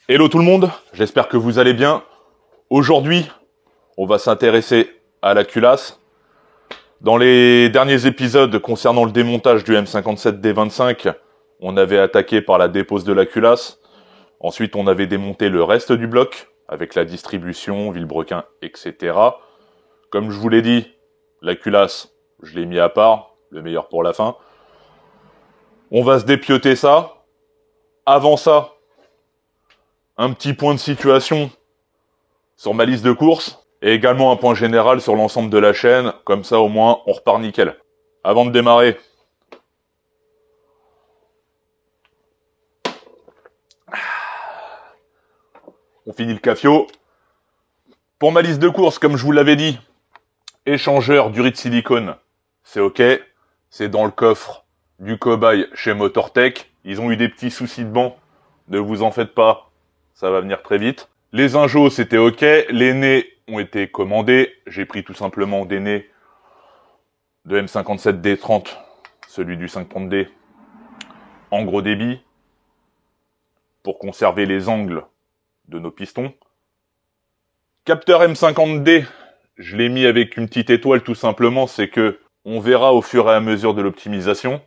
Hello tout le monde, j'espère que vous allez bien. Aujourd'hui, on va s'intéresser à la culasse. Dans les derniers épisodes concernant le démontage du M57D25, on avait attaqué par la dépose de la culasse. Ensuite, on avait démonté le reste du bloc, avec la distribution, vilebrequin, etc. Comme je vous l'ai dit, la culasse, je l'ai mis à part, le meilleur pour la fin. On va se dépioter ça. Avant ça, un petit point de situation sur ma liste de courses, et également un point général sur l'ensemble de la chaîne, comme ça au moins on repart nickel. Avant de démarrer, on finit le cafio. Pour ma liste de courses, comme je vous l'avais dit, échangeur durite silicone, c'est ok, c'est dans le coffre du cobaye chez Motortech. Ils ont eu des petits soucis de banc, ne vous en faites pas, ça va venir très vite. Les injos, c'était ok. Les nez ont été commandés. J'ai pris tout simplement des nez de M57D30, celui du 530D, en gros débit, pour conserver les angles de nos pistons. Capteur M50D, je l'ai mis avec une petite étoile tout simplement, c'est que on verra au fur et à mesure de l'optimisation.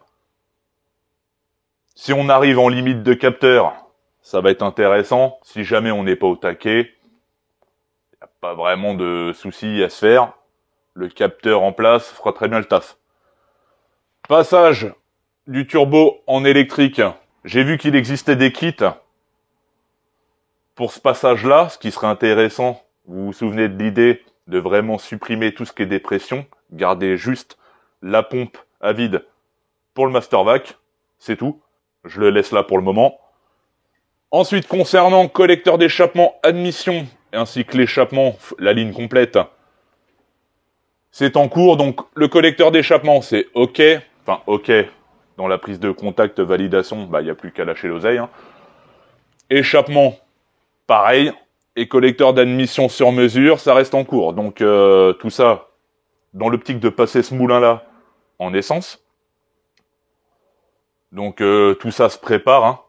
Si on arrive en limite de capteur, ça va être intéressant. Si jamais on n'est pas au taquet, il n'y a pas vraiment de soucis à se faire. Le capteur en place fera très bien le taf. Passage du turbo en électrique. J'ai vu qu'il existait des kits pour ce passage-là, ce qui serait intéressant. Vous vous souvenez de l'idée de vraiment supprimer tout ce qui est dépression, garder juste la pompe à vide pour le Mastervac, c'est tout. Je le laisse là pour le moment. Ensuite, concernant collecteur d'échappement, admission, ainsi que l'échappement, la ligne complète, c'est en cours. Donc le collecteur d'échappement, c'est ok. Enfin, ok. Dans la prise de contact, validation, il n'y a plus qu'à lâcher l'oseille. Hein. Échappement, pareil. Et collecteur d'admission sur mesure, ça reste en cours. Donc tout ça, dans l'optique de passer ce moulin-là en essence. Donc tout ça se prépare. Hein.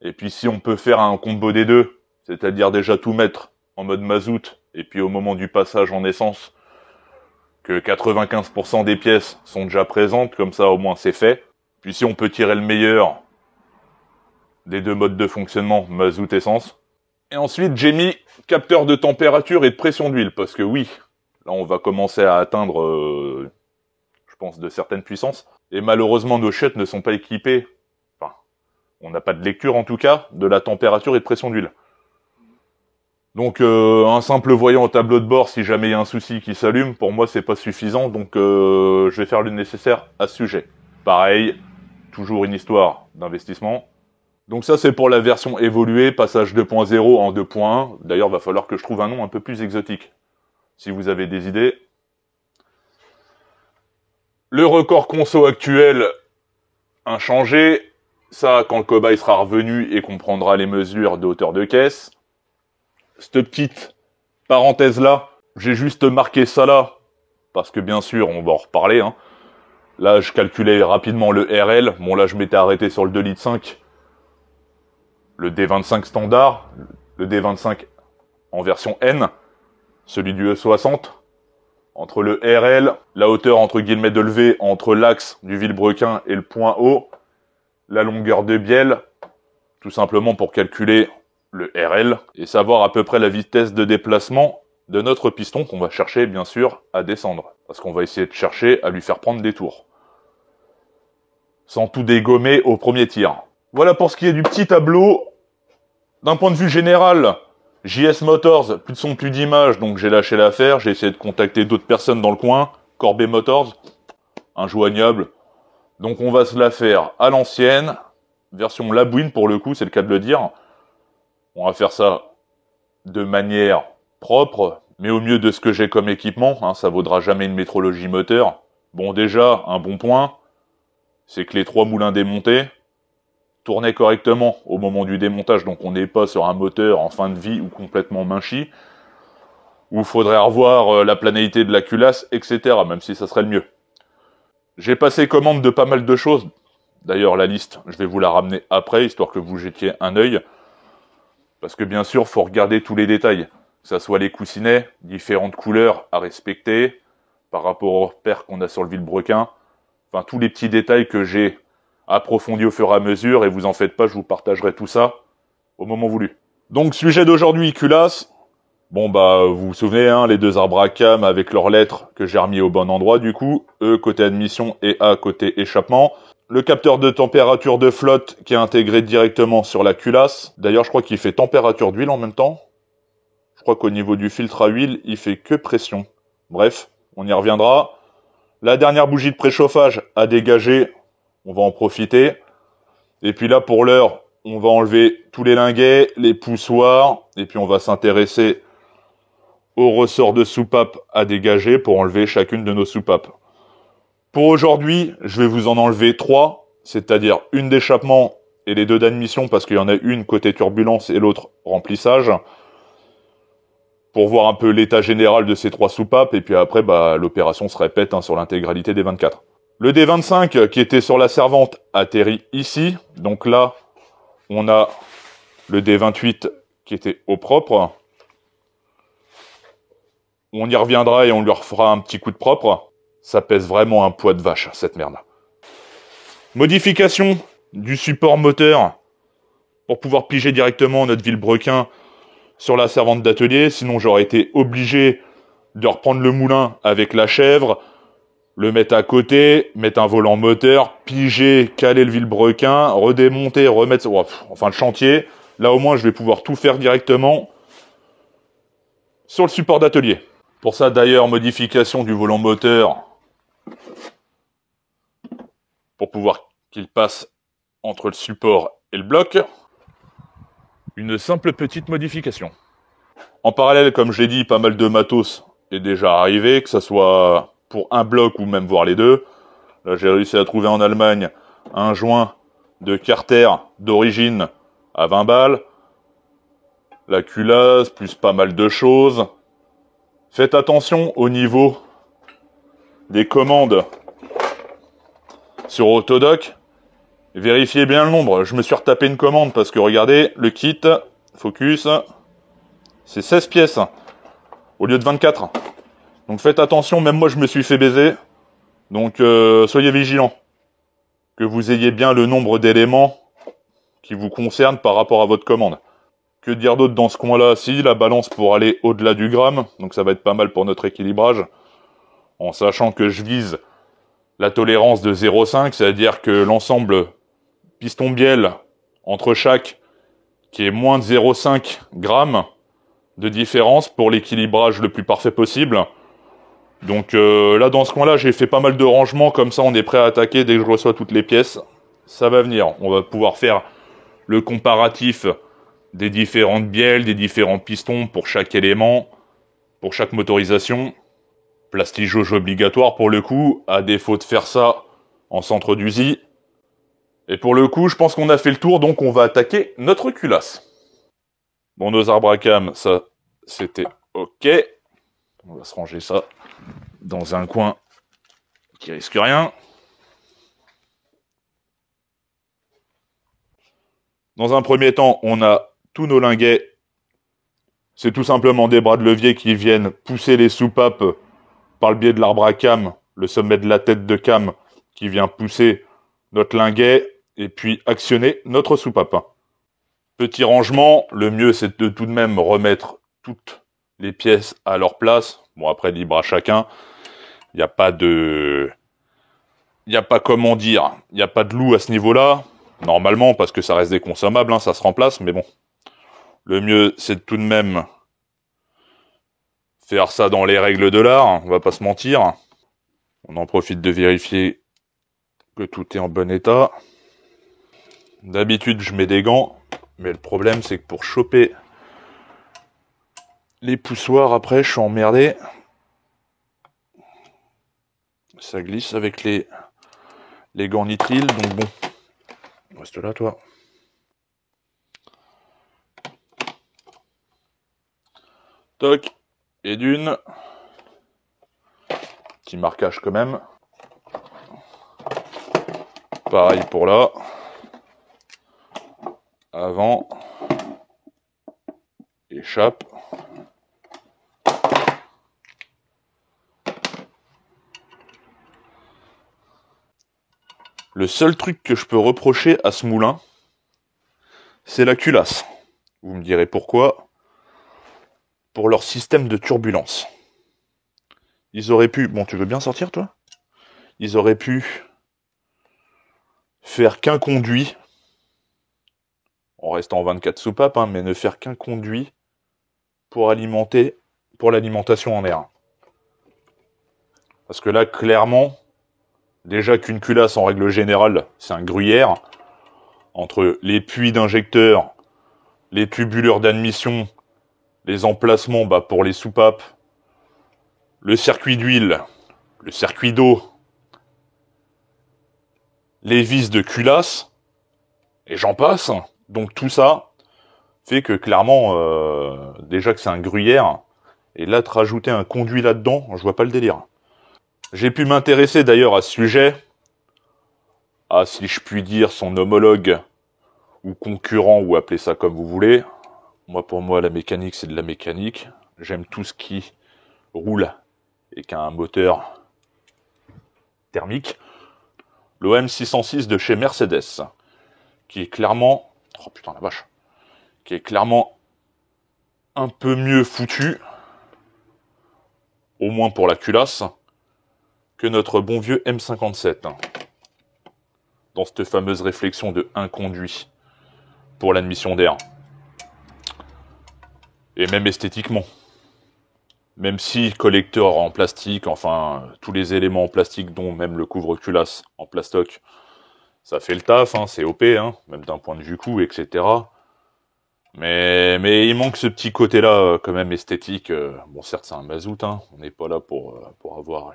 Et puis si on peut faire un combo des deux, c'est-à-dire déjà tout mettre en mode mazout, et puis au moment du passage en essence, que 95% des pièces sont déjà présentes, comme ça au moins c'est fait. Puis si on peut tirer le meilleur des deux modes de fonctionnement, mazout essence. Et ensuite j'ai mis capteur de température et de pression d'huile, parce que oui, là on va commencer à atteindre, je pense, de certaines puissances. Et malheureusement nos chiottes ne sont pas équipées, enfin, on n'a pas de lecture en tout cas, de la température et de pression d'huile. Donc un simple voyant au tableau de bord, si jamais il y a un souci qui s'allume, pour moi c'est pas suffisant, donc je vais faire le nécessaire à ce sujet. Pareil, toujours une histoire d'investissement. Donc ça c'est pour la version évoluée, passage 2.0 en 2.1. D'ailleurs va falloir que je trouve un nom un peu plus exotique, si vous avez des idées. Le record conso actuel, inchangé. Ça quand le cobaye sera revenu et qu'on prendra les mesures de hauteur de caisse. Cette petite parenthèse là, j'ai juste marqué ça là, parce que bien sûr, on va en reparler. Hein. Là, je calculais rapidement le RL. Bon, là, je m'étais arrêté sur le 2,5 litres. Le D25 standard, le D25 en version N, celui du E60. Entre le RL, la hauteur entre guillemets de levée entre l'axe du vilebrequin et le point haut, la longueur de bielle, tout simplement pour calculer le RL, et savoir à peu près la vitesse de déplacement de notre piston qu'on va chercher bien sûr à descendre. Parce qu'on va essayer de chercher à lui faire prendre des tours. Sans tout dégommer au premier tir. Voilà pour ce qui est du petit tableau. D'un point de vue général, JS Motors, plus de son, plus d'image, donc j'ai lâché l'affaire, j'ai essayé de contacter d'autres personnes dans le coin. Corbet Motors, injoignable. Donc on va se la faire à l'ancienne, version labouine pour le coup, c'est le cas de le dire. On va faire ça de manière propre, mais au mieux de ce que j'ai comme équipement, hein, ça vaudra jamais une métrologie moteur. Bon déjà, un bon point, c'est que les 3 moulins démontés tournaient correctement au moment du démontage, donc on n'est pas sur un moteur en fin de vie ou complètement minchi, où il faudrait revoir la planéité de la culasse, etc., même si ça serait le mieux. J'ai passé commande de pas mal de choses, d'ailleurs la liste, je vais vous la ramener après, histoire que vous jetiez un œil. Parce que bien sûr, faut regarder tous les détails. Que ça soit les coussinets, différentes couleurs à respecter, par rapport au repère qu'on a sur le vilebrequin. Enfin, tous les petits détails que j'ai approfondis au fur et à mesure, et vous en faites pas, je vous partagerai tout ça au moment voulu. Donc, sujet d'aujourd'hui, culasse. Bon, bah, vous vous souvenez, hein, les deux arbres à cam avec leurs lettres que j'ai remis au bon endroit, du coup. E côté admission et A côté échappement. Le capteur de température de flotte qui est intégré directement sur la culasse. D'ailleurs, je crois qu'il fait température d'huile en même temps. Je crois qu'au niveau du filtre à huile, il fait que pression. Bref, on y reviendra. La dernière bougie de préchauffage à dégager, on va en profiter. Et puis là, pour l'heure, on va enlever tous les linguets, les poussoirs, et puis on va s'intéresser au ressort de soupape à dégager pour enlever chacune de nos soupapes. Pour aujourd'hui, je vais vous en enlever 3, c'est-à-dire une d'échappement et les 2 d'admission, parce qu'il y en a une côté turbulence et l'autre remplissage, pour voir un peu l'état général de ces 3 soupapes, et puis après, bah, l'opération se répète sur l'intégralité des 24. Le D25 qui était sur la servante atterrit ici, donc là, on a le D28 qui était au propre. On y reviendra et on lui refera un petit coup de propre. Ça pèse vraiment un poids de vache, cette merde. Modification du support moteur pour pouvoir piger directement notre vilebrequin sur la servante d'atelier. Sinon, j'aurais été obligé de reprendre le moulin avec la chèvre, le mettre à côté, mettre un volant moteur, piger, caler le vilebrequin, redémonter, remettre... Enfin, le chantier. Là, au moins, je vais pouvoir tout faire directement sur le support d'atelier. Pour ça, d'ailleurs, modification du volant moteur pour pouvoir qu'il passe entre le support et le bloc. Une simple petite modification. En parallèle, comme je l'ai dit, pas mal de matos est déjà arrivé, que ce soit pour un bloc ou même voir les deux. Là, j'ai réussi à trouver en Allemagne un joint de carter d'origine à 20 balles. La culasse, plus pas mal de choses. Faites attention au niveau des commandes sur Autodoc. Vérifiez bien le nombre. Je me suis retapé une commande parce que regardez, le kit, focus, c'est 16 pièces au lieu de 24. Donc faites attention, même moi je me suis fait baiser. Donc soyez vigilants. Que vous ayez bien le nombre d'éléments qui vous concernent par rapport à votre commande. Que dire d'autre dans ce coin-là? Si, la balance pour aller au-delà du gramme, donc ça va être pas mal pour notre équilibrage. En sachant que je vise la tolérance de 0,5, c'est-à-dire que l'ensemble piston-bielle entre chaque, qui est moins de 0,5 grammes de différence pour l'équilibrage le plus parfait possible. Donc là, dans ce coin-là, j'ai fait pas mal de rangements, comme ça on est prêt à attaquer dès que je reçois toutes les pièces. Ça va venir, on va pouvoir faire le comparatif des différentes bielles, des différents pistons pour chaque élément, pour chaque motorisation. Plastige obligatoire pour le coup, à défaut de faire ça en centre d'usine. Et pour le coup, je pense qu'on a fait le tour, donc on va attaquer notre culasse. Bon, nos arbres à cam, ça, c'était ok. On va se ranger ça dans un coin qui risque rien. Dans un premier temps, on a tous nos linguets. C'est tout simplement des bras de levier qui viennent pousser les soupapes par le biais de l'arbre à cam, le sommet de la tête de cam qui vient pousser notre linguet et puis actionner notre soupape. Petit rangement, le mieux c'est de tout de même remettre toutes les pièces à leur place. Bon, après, libre à chacun. Il n'y a pas de... Il n'y a pas comment dire, il n'y a pas de loup à ce niveau-là. Normalement, parce que ça reste des consommables, ça se remplace, mais bon. Le mieux, c'est de tout de même faire ça dans les règles de l'art, on va pas se mentir. On en profite de vérifier que tout est en bon état. D'habitude, je mets des gants, mais le problème, c'est que pour choper les poussoirs, après, je suis emmerdé. Ça glisse avec les gants nitriles, donc bon. Reste là, toi. Toc. Et d'une. Petit marquage quand même. Pareil pour là. Avant. échappe. Le seul truc que je peux reprocher à ce moulin, c'est la culasse. Vous me direz pourquoi. Pour leur système de turbulence. Ils auraient pu... Bon, tu veux bien sortir, toi? Ils auraient pu faire qu'un conduit, en restant en 24 soupapes, hein, mais ne faire qu'un conduit pour l'alimentation en air. Parce que là, clairement, déjà qu'une culasse, en règle générale, c'est un gruyère. Entre les puits d'injecteurs, les tubuleurs d'admission, les emplacements pour les soupapes, le circuit d'huile, le circuit d'eau, les vis de culasse, et j'en passe. Donc tout ça fait que clairement, déjà que c'est un gruyère, et là de rajouter un conduit là-dedans, je vois pas le délire. J'ai pu m'intéresser d'ailleurs à ce sujet, à, si je puis dire, son homologue ou concurrent, ou appelez ça comme vous voulez. Moi, pour moi, la mécanique, c'est de la mécanique. J'aime tout ce qui roule et qui a un moteur thermique. L'OM 606 de chez Mercedes, qui est clairement... Oh putain, la vache. Qui est clairement un peu mieux foutu, au moins pour la culasse, que notre bon vieux M57. Dans cette fameuse réflexion de un conduit pour l'admission d'air. Et même esthétiquement. Même si collecteur en plastique, enfin tous les éléments en plastique, dont même le couvre-culasse en plastoc, ça fait le taf, hein, c'est OP, hein, même d'un point de vue coût, etc. Mais il manque ce petit côté-là, quand même esthétique. Bon, certes, c'est un mazout, hein, on n'est pas là pour avoir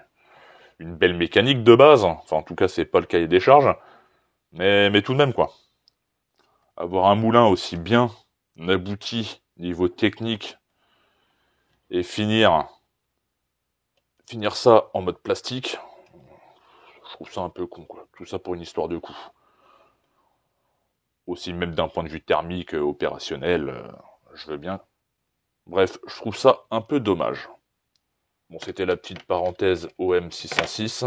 une belle mécanique de base. Enfin, en tout cas, c'est pas le cahier des charges. Mais tout de même, quoi. Avoir un moulin aussi bien abouti niveau technique et finir ça en mode plastique, je trouve ça un peu con, quoi. Tout ça pour une histoire de coût. Aussi même d'un point de vue thermique, opérationnel, je veux bien. Bref, je trouve ça un peu dommage. Bon, c'était la petite parenthèse OM 606.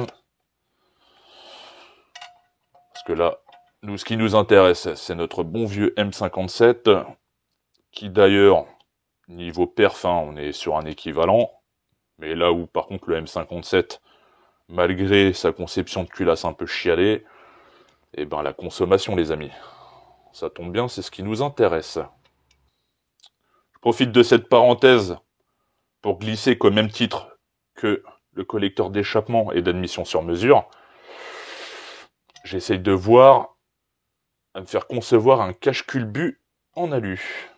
Parce que là, nous, ce qui nous intéresse, c'est notre bon vieux M57, qui d'ailleurs, niveau perf, hein, on est sur un équivalent. Mais là où, par contre, le M57, malgré sa conception de culasse un peu chialée, eh ben, la consommation, les amis. Ça tombe bien, c'est ce qui nous intéresse. Je profite de cette parenthèse pour glisser qu'au même titre que le collecteur d'échappement et d'admission sur mesure, j'essaye de voir à me faire concevoir un cache-culbut en alu.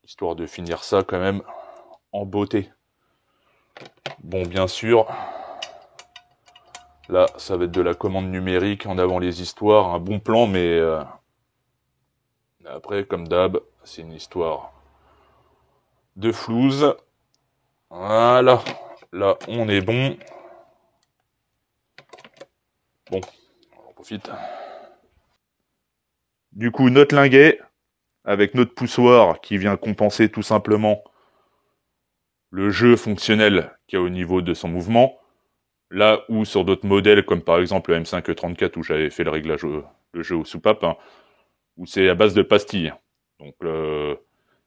Histoire de finir ça quand même en beauté. Bon, bien sûr, là, ça va être de la commande numérique, en avant les histoires, un bon plan, mais après, comme d'hab, c'est une histoire de flouze. Voilà, là, on est bon. Bon, on en profite. Du coup, notre linguet, avec notre poussoir qui vient compenser tout simplement le jeu fonctionnel qu'il y a au niveau de son mouvement. Là où sur d'autres modèles, comme par exemple le M534 où j'avais fait le réglage, le jeu aux soupapes, hein, où c'est à base de pastilles. Donc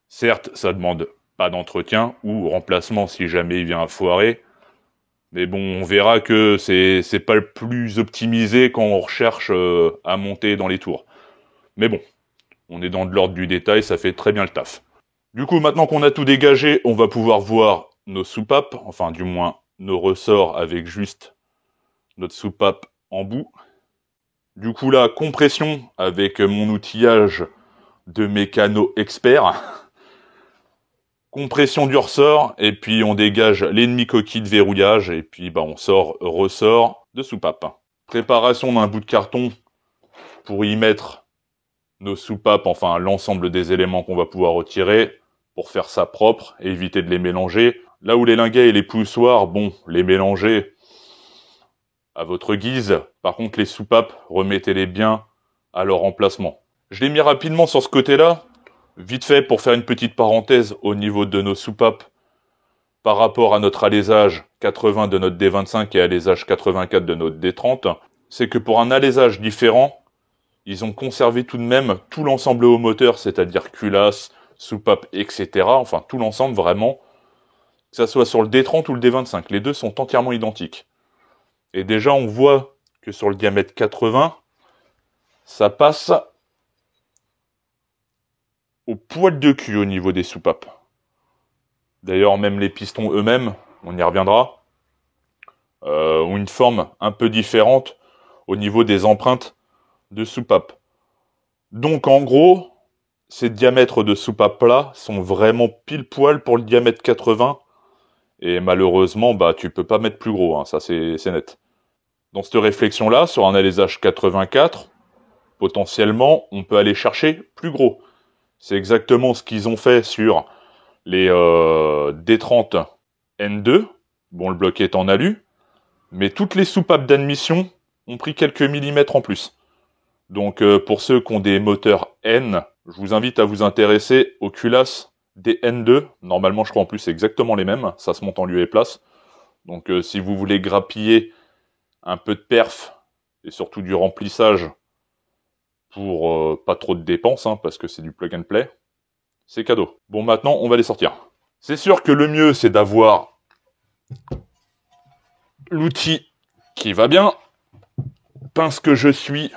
certes, ça demande pas d'entretien ou remplacement si jamais il vient à foirer. Mais bon, on verra que c'est pas le plus optimisé quand on recherche à monter dans les tours. Mais bon, on est dans de l'ordre du détail, ça fait très bien le taf. Du coup, maintenant qu'on a tout dégagé, on va pouvoir voir nos soupapes, enfin du moins nos ressorts avec juste notre soupape en bout. Du coup là, compression avec mon outillage de mécano expert. Compression du ressort, et puis on dégage l'ennemi coquille de verrouillage, et puis on ressort de soupape. Préparation d'un bout de carton pour y mettre nos soupapes, enfin l'ensemble des éléments qu'on va pouvoir retirer, pour faire ça propre et éviter de les mélanger. Là où les linguets et les poussoirs, bon, les mélanger à votre guise. Par contre, les soupapes, remettez-les bien à leur emplacement. Je l'ai mis rapidement sur ce côté-là, Vite fait, pour faire une petite parenthèse au niveau de nos soupapes, par rapport à notre alésage 80 de notre D25 et alésage 84 de notre D30, c'est que pour un alésage différent, ils ont conservé tout de même tout l'ensemble au moteur, c'est-à-dire culasse, soupape, etc. Enfin, tout l'ensemble vraiment, que ça soit sur le D30 ou le D25. Les deux sont entièrement identiques. Et déjà, on voit que sur le diamètre 80, ça passe au poil de cul au niveau des soupapes. D'ailleurs, même les pistons eux-mêmes, on y reviendra, ont une forme un peu différente au niveau des empreintes de soupapes. Donc en gros, ces diamètres de soupapes-là sont vraiment pile poil pour le diamètre 80. Et malheureusement, bah tu peux pas mettre plus gros, hein, ça c'est net. Dans cette réflexion-là, sur un alésage 84, potentiellement, on peut aller chercher plus gros. C'est exactement ce qu'ils ont fait sur les D30 N2. Bon, le bloc est en alu, mais toutes les soupapes d'admission ont pris quelques millimètres en plus. Donc pour ceux qui ont des moteurs N, je vous invite à vous intéresser aux culasses des N2. Normalement, je crois en plus c'est exactement les mêmes. Ça se monte en lieu et place. Donc si vous voulez grappiller un peu de perf et surtout du remplissage pour pas trop de dépenses, hein, parce que c'est du plug and play, c'est cadeau. Bon, maintenant, on va les sortir. C'est sûr que le mieux, c'est d'avoir l'outil qui va bien. Pince que je suis.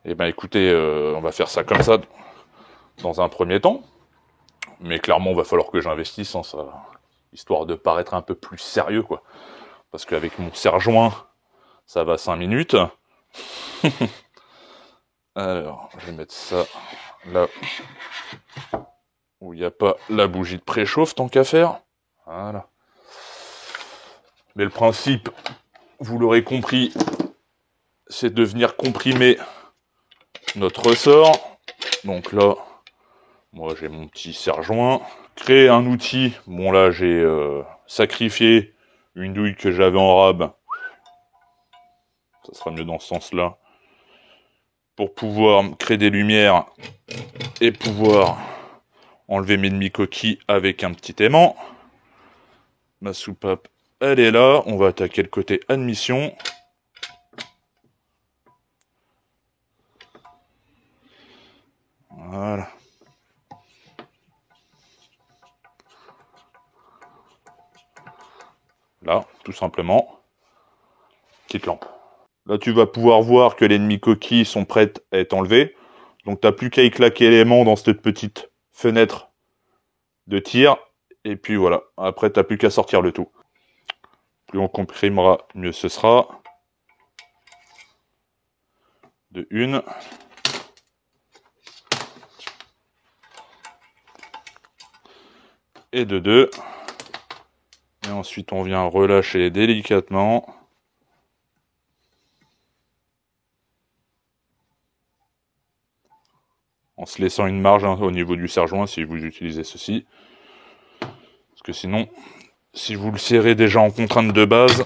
Eh ben, écoutez, on va faire ça comme ça dans un premier temps. Mais clairement, il va falloir que j'investisse, hein, ça, histoire de paraître un peu plus sérieux, quoi. Parce qu'avec mon serre-joint, ça va 5 minutes. Alors, je vais mettre ça là où il n'y a pas la bougie de préchauffe, tant qu'à faire. Voilà. Mais le principe, vous l'aurez compris, c'est de venir comprimer notre ressort. Donc là, moi j'ai mon petit serre-joint. Créer un outil. Bon là, j'ai sacrifié une douille que j'avais en rab. Ça sera mieux dans ce sens-là. Pour pouvoir créer des lumières et pouvoir enlever mes demi-coquilles avec un petit aimant. Ma soupape, elle est là. On va attaquer le côté admission. Voilà. Là, tout simplement. Petite lampe. Là, tu vas pouvoir voir que les demi-coquilles sont prêtes à être enlevées. Donc, t'as plus qu'à y claquer l'élément dans cette petite fenêtre de tir. Et puis voilà. Après, t'as plus qu'à sortir le tout. Plus on comprimera, mieux ce sera. De une. Et de deux. Et ensuite, on vient relâcher délicatement. En se laissant une marge, hein, au niveau du serre-joint si vous utilisez ceci. Parce que sinon, si vous le serrez déjà en contrainte de base,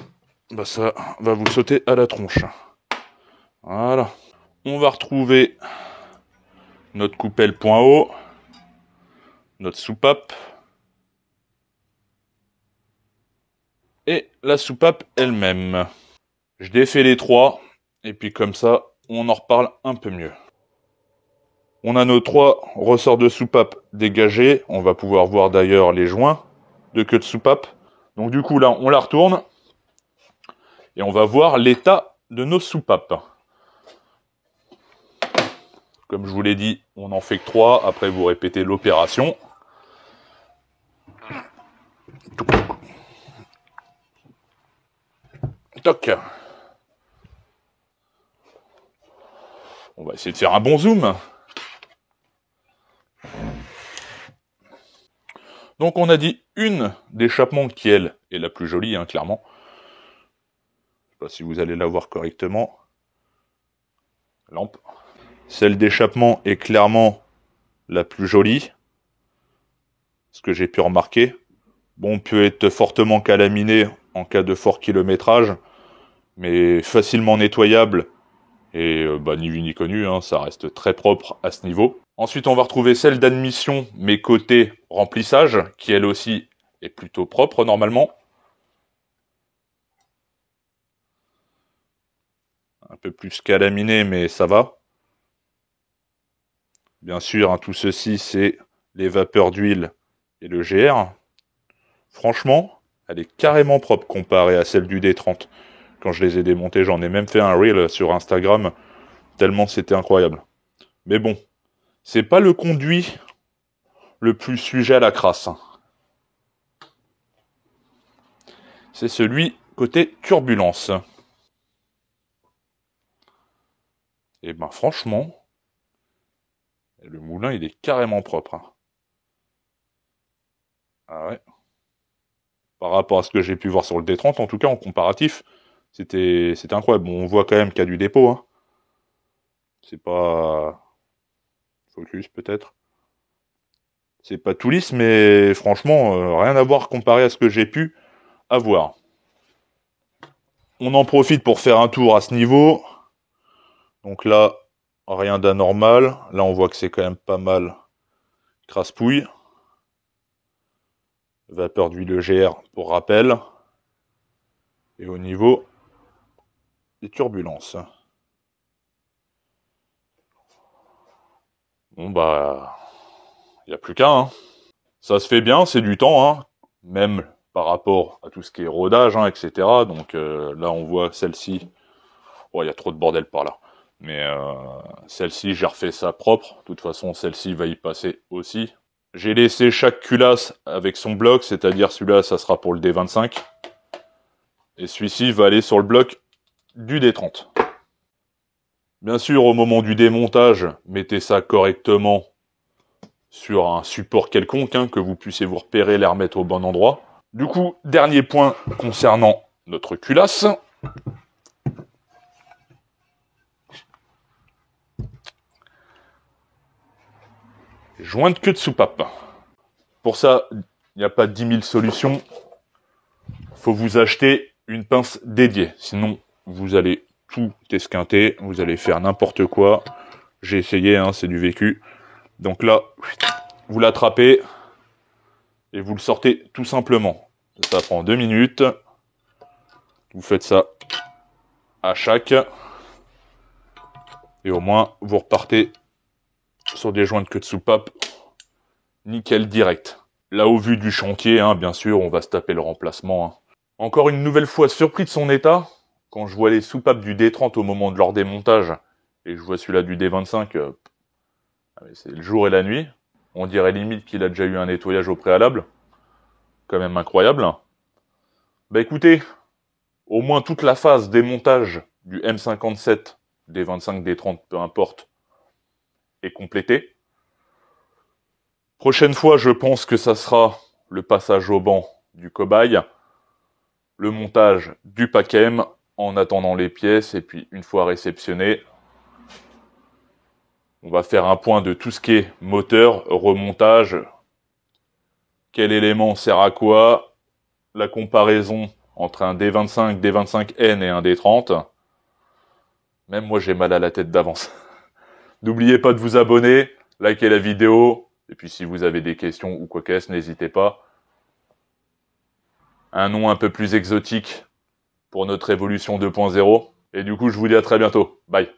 bah ça va vous sauter à la tronche. Voilà. On va retrouver notre coupelle point haut, notre soupape, et la soupape elle-même. Je défais les trois, et puis comme ça, on en reparle un peu mieux. On a nos trois ressorts de soupape dégagés. On va pouvoir voir d'ailleurs les joints de queue de soupape. Donc du coup là, on la retourne. Et on va voir l'état de nos soupapes. Comme je vous l'ai dit, on n'en fait que 3. Après, vous répétez l'opération. Toc. On va essayer de faire un bon zoom. Donc on a dit une d'échappement qui, elle, est la plus jolie, hein, clairement. Je sais pas si vous allez la voir correctement. Lampe. Celle d'échappement est clairement la plus jolie. Ce que j'ai pu remarquer. Bon, peut être fortement calaminé en cas de fort kilométrage, mais facilement nettoyable. Et bah, ni vu ni connu, hein, ça reste très propre à ce niveau. Ensuite, on va retrouver celle d'admission, mais côté remplissage, qui elle aussi est plutôt propre normalement. Un peu plus calaminé, mais ça va. Bien sûr, hein, tout ceci, c'est les vapeurs d'huile et le GR. Franchement, elle est carrément propre comparée à celle du D30. Quand je les ai démontés, j'en ai même fait un reel sur Instagram, tellement c'était incroyable. Mais bon, c'est pas le conduit le plus sujet à la crasse. C'est celui côté turbulence. Et ben franchement, le moulin il est carrément propre. Ah ouais. Par rapport à ce que j'ai pu voir sur le D30, en tout cas en comparatif, c'était incroyable. Bon, on voit quand même qu'il y a du dépôt. Hein. C'est pas Focus peut-être. C'est pas tout lisse, mais franchement, rien à voir comparé à ce que j'ai pu avoir. On en profite pour faire un tour à ce niveau. Donc là, rien d'anormal. Là, on voit que c'est quand même pas mal crasse-pouille. Vapeur d'huile GR pour rappel. Et au niveau des turbulences. Bon bah, il n'y a plus qu'un. Hein. Ça se fait bien, c'est du temps, hein. Même par rapport à tout ce qui est rodage, hein, etc. Donc là, on voit celle-ci. Oh, il y a trop de bordel par là. Mais celle-ci, j'ai refait ça propre. De toute façon, celle-ci va y passer aussi. J'ai laissé chaque culasse avec son bloc, c'est-à-dire celui-là, ça sera pour le D25. Et celui-ci va aller sur le bloc du D30. Bien sûr, au moment du démontage, mettez ça correctement sur un support quelconque, hein, que vous puissiez vous repérer, les remettre au bon endroit. Du coup, dernier point concernant notre culasse. Joint de queue de soupape. Pour ça, il n'y a pas 10 000 solutions. Faut vous acheter une pince dédiée. Sinon, vous allez tout esquinter, vous allez faire n'importe quoi. J'ai essayé, hein, c'est du vécu. Donc là, vous l'attrapez et vous le sortez tout simplement. Ça prend 2 minutes. Vous faites ça à chaque. Et au moins, vous repartez sur des joints de queue de soupape. Nickel direct. Là, au vu du chantier, hein, bien sûr, on va se taper le remplacement. Hein. Encore une nouvelle fois surpris de son état. Quand je vois les soupapes du D30 au moment de leur démontage, et je vois celui-là du D25, c'est le jour et la nuit. On dirait limite qu'il a déjà eu un nettoyage au préalable. Quand même incroyable. Bah écoutez, au moins toute la phase démontage du M57, D25, D30, peu importe, est complétée. Prochaine fois, je pense que ça sera le passage au banc du cobaye, le montage du PACM en attendant les pièces, et puis une fois réceptionné, on va faire un point de tout ce qui est moteur, remontage, quel élément sert à quoi, la comparaison entre un D25, D25N et un D30. Même moi j'ai mal à la tête d'avance. N'oubliez pas de vous abonner, likez la vidéo, et puis si vous avez des questions ou quoi qu'est-ce, n'hésitez pas. Un nom un peu plus exotique pour notre évolution 2.0. Et du coup, je vous dis à très bientôt. Bye.